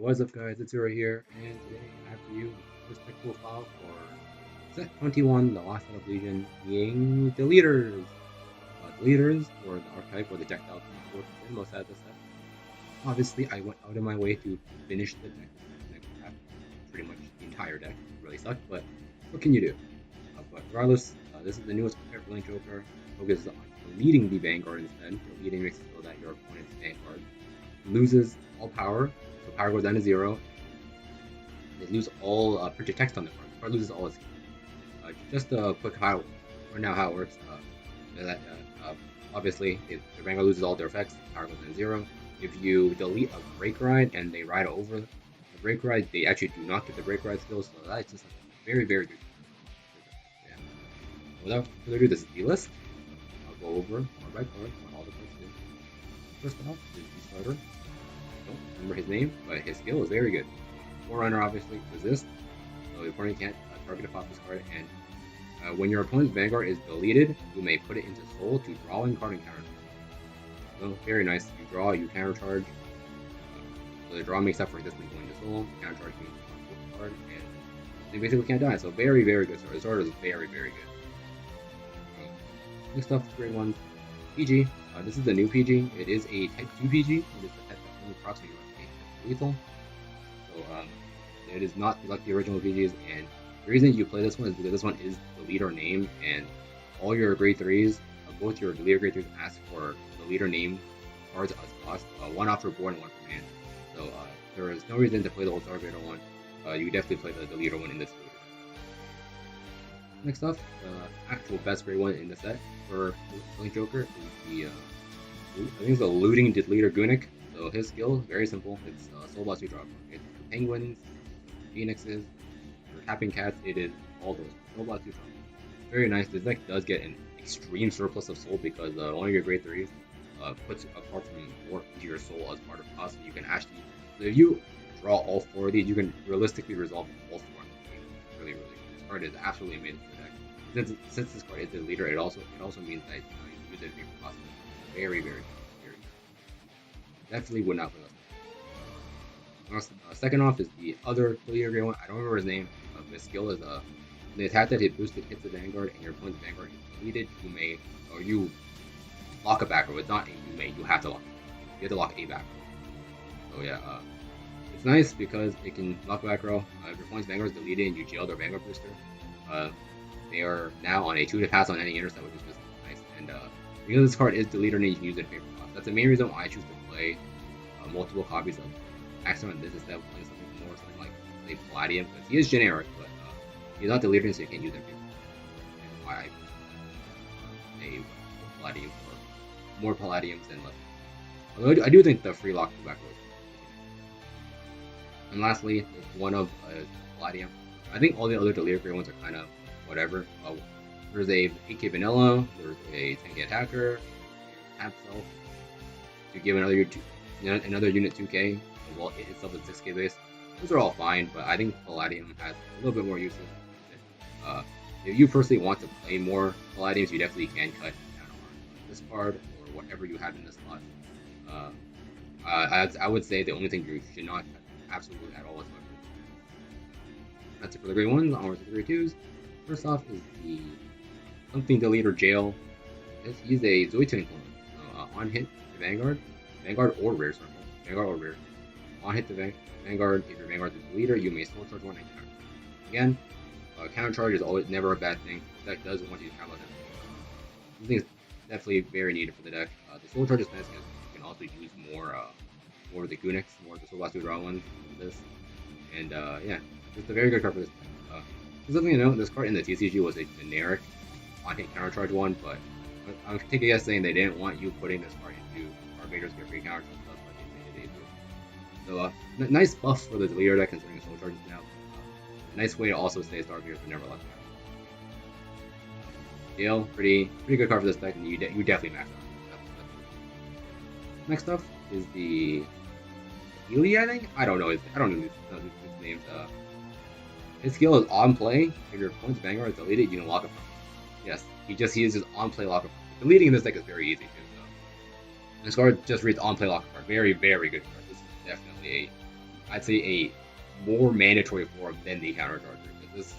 What's up guys, it's Zero here, and today I have for you the first tech profile for set 21, the last set of Legion, being Deletors. Deletors, or the archetype, or the deck out in most out of the set. Obviously, I went out of my way to finish the deck. Pretty much the entire deck. It really sucked, but what can you do? But regardless, this is the newest Link Joker. Focuses on deleting the Vanguard instead. Deleting makes it so that your opponent's Vanguard loses all power. So power goes down to 0. They lose all printed text on the card. The card loses all its. Just a quick how right now how it works. Obviously, if the Vanguard loses all their effects, power goes down to 0. If you delete a break ride and they ride over the break ride, they actually do not get the break ride skills. So that's just very, very good. Yeah. Without further ado, this is the list. I'll go over card by card on all the cards. First off is the starter. I don't remember his name, but his skill is very good. Forerunner, obviously, resist, so the opponent can't target a pop this card, and when your opponent's Vanguard is deleted, you may put it into Soul to draw in card and counter. So, very nice. You draw, you counter charge. So the draw makes up for resistance going to Soul, counter charge means the card, and they basically can't die. So, very, very good starter. The starter is very, very good. Next up, grade 1 PG. This is the new PG. It is a Type 2 PG. It is the type that only procs you are lethal. So it is not like the original PGs, and the reason you play this one is because this one is the leader name, and all your grade 3s, both your leader grade 3s ask for the leader name cards as cost, one off your board and one from hand. So there is no reason to play the old Star Vader one. You definitely play the leader one in this leader. Next up, the actual best grade 1 in the set for Link Joker is the I think it's the Looting Leader Gunic. So his skill is very simple. It's Soul Blast 2 drop. It's penguins, phoenixes, or tapping cats. It is all those. Soul Blast 2 drop. Very nice. This deck does get an extreme surplus of soul because one of your grade 3s puts apart from more into your soul as part of cost. So you can actually, so if you draw all 4 of these, you can realistically resolve all 4 of them. Really, really. This card is absolutely amazing for the deck. Since this card is the leader, it also means that you use it for cost. Very, very, very. Definitely would not play less. Second off is the other leader grade 1. I don't remember his name. His skill is the attack that it boosted hits the Vanguard and your opponent's Vanguard is deleted. You may, or you lock a back row. It's not a you may. You have to lock. You have to lock a back row. So yeah, it's nice because it can lock back row. If your opponent's Vanguard is deleted and you jail their Vanguard booster, they are now on a 2 to pass on any intercept, which is just nice. And because this card is the leader, and you can use it in favor of cost. That's the main reason why I choose to play multiple copies of Axon and this instead of playing something more something like say Palladium, because he is generic, but he's not the leader, so you can't use him. And why I say Palladium or more Palladiums than less. Although I do think the free lock back was. And lastly, one of Palladium. I think all the other deleter grade ones are kind of whatever. There's a 8k vanilla, there's a 10k attacker, tap self to give another unit 2k, well it itself is 6k base. Those are all fine, but I think Palladium has a little bit more uses. If you personally want to play more Palladiums, you definitely can cut down on this card or whatever you have in this slot. I would say the only thing you should not cut absolutely at all is weapons. That's it for the grade 1s. Onwards to the grade 2s. First off is the something deleter jail. He's a Zoitin clone. On hit, the Vanguard or Rare Circle. Vanguard or Rare. On hit the Vanguard, if your Vanguard is the leader, you may Soul Charge 1 and counter. Again, counter charge is always never a bad thing. The deck does want you to counter them. This thing is definitely very needed for the deck. The Soul Charge is nice because you can also use more of the Gunics, more of the Soul Blast 2 draw ones than this. And yeah, it's a very good card for this deck. There's something to note, this card in the TCG was a generic on-hit counter charge one, but I'm taking a guess saying they didn't want you putting this card into Arbiters get free counter charge, so that's why they made it a so nice buff for the leader deck considering the soul charges now. Nice way to also stay Starfears but never left out. Deal, pretty good card for this deck, and you definitely max out. Next up is the Healy, I think? I don't know his names. His skill is on play. If your opponent's Vanguard is deleted, you can lock it from. Yes, he uses on play lock up. Deleting in this deck is very easy too. So this card just reads on play lock card. Very, very good card. This is definitely I'd say a more mandatory form than the counter charger. This is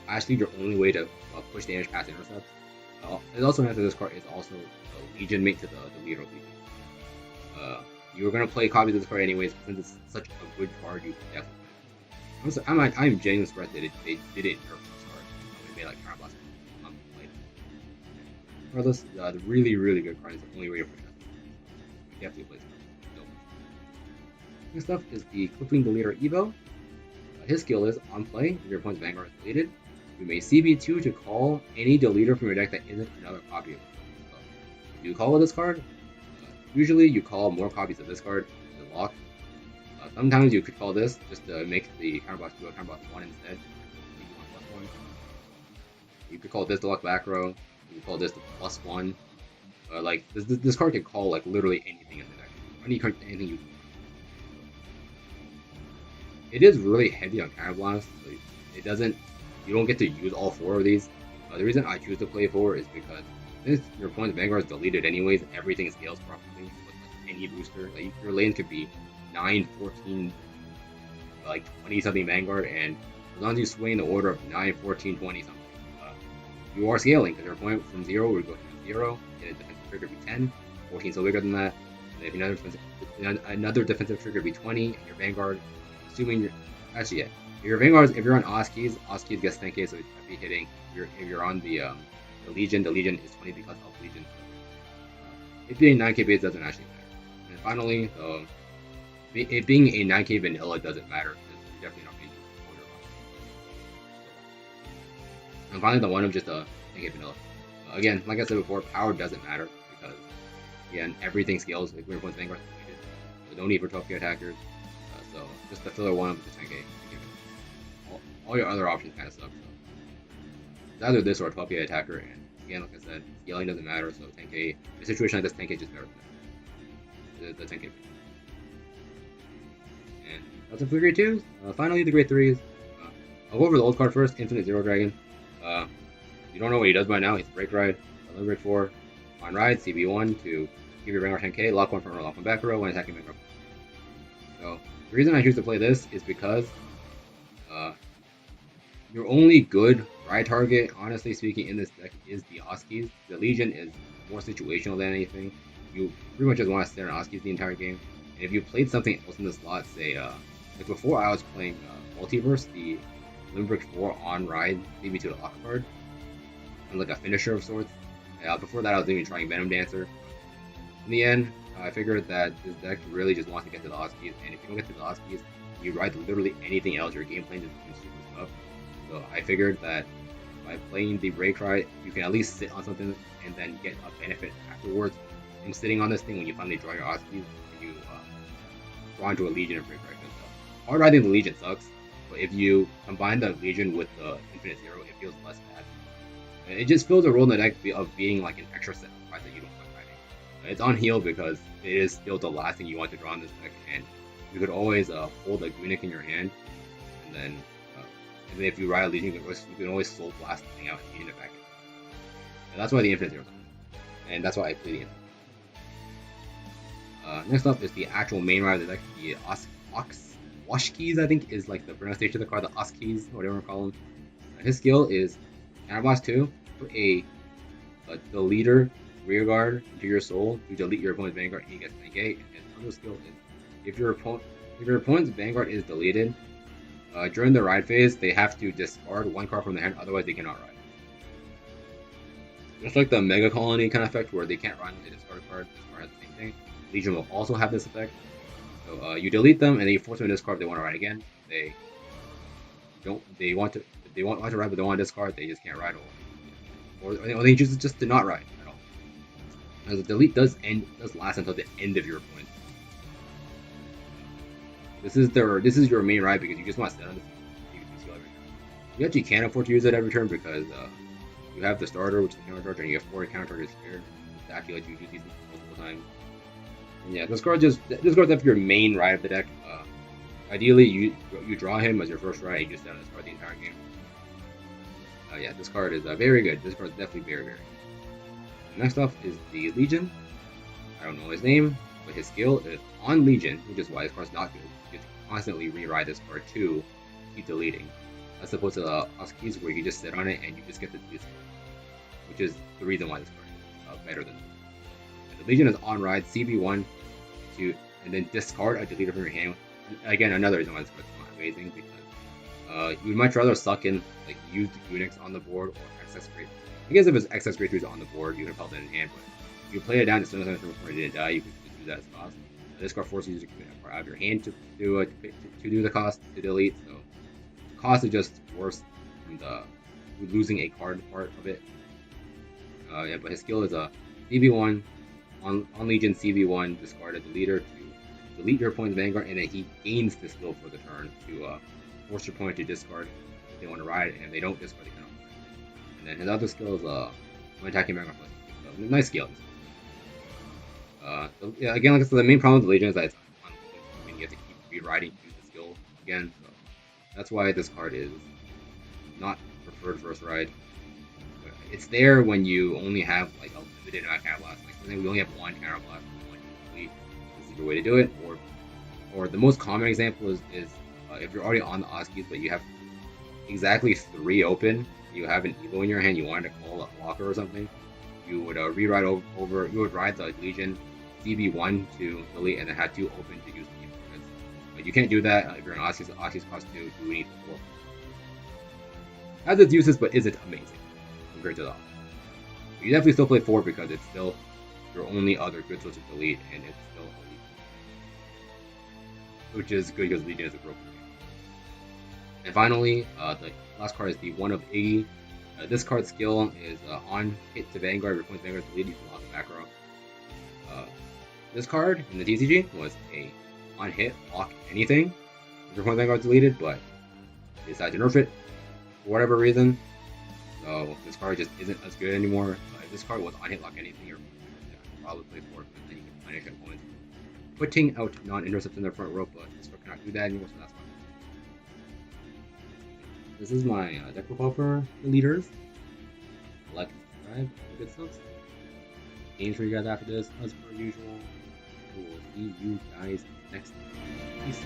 actually your only way to push damage past intercept. It also after this card is also a Legion mate to the Leader Legion. You're gonna play copies of this card anyways, since it's such a good card. You definitely. I'm genuinely surprised that they didn't nerf this card. They made like counter blast. Regardless, the really good card is the only way to push that. You definitely play this card. Next up is the Clipping Deleter Evo. His skill is, on play, if your opponent's Vanguard is deleted, you may CB2 to call any deleter from your deck that isn't another copy of it. If you call this card, usually you call more copies of this card to lock. Sometimes you could call this just to make the counterbox do a counterbox 1 instead. You could call this to lock back row. You could call this the +1. Like this card can call like literally anything in the deck. Anything you. It is really heavy on counterblast. Like, it doesn't. You don't get to use all 4 of these. The reason I choose to play 4 is because since your opponent's Vanguard is deleted anyways, everything scales properly with like, any booster. Like your lanes could be 9, 14, like 20 something Vanguard, and as long as you swing the order of 9, 14, 20 something, you are scaling because your opponent from 0 would go to 0, and a defensive trigger would be 10, 14 so bigger than that, and if another defensive trigger would be 20, and your Vanguard, assuming you're actually yeah, if you're on Oskies gets 10k, so it'd be hitting. If you're on the Legion is 20 because of Legion. It being 9k base doesn't actually matter. And finally, it being a 9k vanilla doesn't matter because you're definitely not being order. And finally, the one of just a 10k vanilla. Again, like I said before, power doesn't matter because again everything scales. Like your points Vanguard, so no need for 12k attackers. So just the filler one of the 10k. All your other options kind of suck. So it's either this or a 12k attacker, and again, like I said, scaling doesn't matter. So 10k, a situation like this, 10k just better than the 10k. And that's it for grade 2s. Finally, the grade 3s. I'll go over the old card first. Infinite Zero Dragon. You don't know what he does by now. He's Break Ride. Grade 4. On Ride, CB1 to give your Vanguard 10k. Lock 1 front row, lock 1 back row, when attacking Vanguard. So the reason I choose to play this is because your only good ride target, honestly speaking, in this deck is the Oskies. The Legion is more situational than anything. You pretty much just want to stare at Oskies the entire game. And if you played something else in the slot, say, like before I was playing Multiverse, the Limbrick 4 on ride, maybe to the lock card, and like a finisher of sorts. Before that, I was even trying Venom Dancer. In the end, I figured that this deck really just wants to get to the Oskies, and if you don't get to the Oskies, you ride literally anything else, your game plan just becomes super tough. So I figured that by playing the Break Ride, you can at least sit on something and then get a benefit afterwards from sitting on this thing when you finally draw your Oskies, and you draw into a Legion or Break Ride. Hard riding the Legion sucks, but if you combine the Legion with the Infinite Zero, it feels less bad. And it just fills a role in the deck of being like an extra set of cards that you don't like riding. It's on heal because it is still the last thing you want to draw in this deck, and you could always hold a Gunic in your hand, and then if you ride a Legion, you can always Soul Blast the thing out and Legion it back. And that's why the Infinite Zero is on. And that's why I play the Infinite. Next up is the actual main ride of the deck, the Oskies, I think is like the pronunciation of the card, the Oskies, whatever you call them. His skill is Counterblast 2, put the leader rear guard into your soul to delete your opponent's Vanguard and he gets 9k. And his other skill is if your opponent's Vanguard is deleted, during the ride phase, they have to discard 1 card from their hand, otherwise they cannot ride. Just like the Mega Colony kind of effect where they can't ride when they discard a card, this card has the same thing. Legion will also have this effect. So you delete them and then you force them to discard if they want to ride again. They want to ride but they want to discard, they just can't ride, or they choose just to not ride at all. As the delete does last until the end of your opponent. This is your main ride because you just want to sit on this. You actually can afford to use it every turn because you have the starter, which is the counter charger, and you have 4 counter charges spared to actually let you use these multiple times. And yeah, this card's after your main ride of the deck. Ideally, you draw him as your first ride, and you just sit on this card the entire game. Yeah, this card is very good. This card is definitely very good. Next up is the Legion. I don't know his name, but his skill is on Legion, which is why this card's not good. It's constantly rewrite this card to keep deleting, as opposed to the Oskis where you just sit on it and you just get to delete it, which is the reason why this card is better than this. The Legion is on ride CB1 to and then discard a deleter from your hand. And again, another reason why this card is not amazing, because you would much rather suck in like used Unix on the board or excess grade. I guess if it's excess grade 3s on the board, you can held it in hand, but if you play it down to some before it didn't die, you can just do that as cost. This card forces you to commit a card out of your hand to do the cost to delete. So the cost is just worse than the losing a card part of it. Yeah, but his skill is a CB1 on Legion CB1, discard a deleter to delete your opponent's Vanguard, and then he gains the skill for the turn to force your opponent to discard if they want to ride, and if they don't discard, they cannot. And then his other skill is when attacking Vanguard. So, nice skill. Yeah, again, like I said, the main problem with the Legion is that it's I mean, you have to keep rewriting to use the skill again. So that's why this card is not preferred first ride. It's there when you only have like a limited amount of counter blast. Like we only have one counter blast, one complete. This is your way to do it. Or the most common example is if you're already on the Oskis, but you have exactly 3 open, you have an Evo in your hand, you wanted to call a blocker or something, you would rewrite over. You would ride the Legion CB1 to delete, and then have 2 open to use the Evo. But you can't do that if you're an Oskis. The Oskis cost 2, you need 4. Has its uses, but is it amazing compared to the Oskis? You definitely still play 4 because it's still your only other good source of delete, and it's still elite. Which is good because Legion is a broken game. And finally, the last card is the 1 of 80. This card's skill is on hit to Vanguard. Your opponent's Vanguard is deleted, you can lock the back row. This card in the TCG was a on hit lock anything if your opponent's Vanguard is deleted, but they decided to nerf it for whatever reason. So this card just isn't as good anymore. If this card was on hit lock anything, your opponent probably play for it, but then you can punish your opponent putting out non-intercepts in their front row, but this card cannot do that anymore, so that's fine. This is my deck profile for the leaders. Like and subscribe, good stuff. Games for you guys after this, as per usual. We will see you guys next time. Peace.